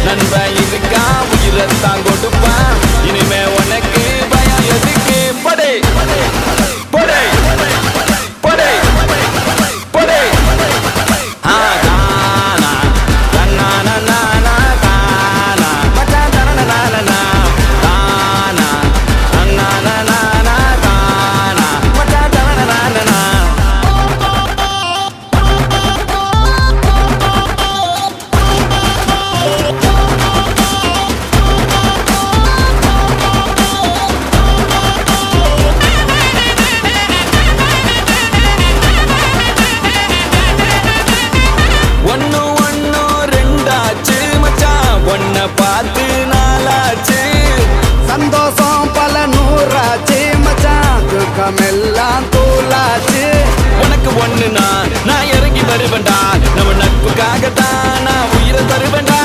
நண்பன் இருக்கா உயிரத்தான் கொடுப்பான் இனிமே உனக்கு பயம் எதுக்கு படே படே படே படே பார்த்து நாளாச்சு சந்தோஷம் பல நூறாச்சு மச்சான் துக்கமெல்லாம் தூளாச்சு உனக்கு ஒண்ணுனா நான் இறங்கி வருவேன்டா நம்ம நட்புக்காகத்தான் நான் உயிரை தருவேன்டா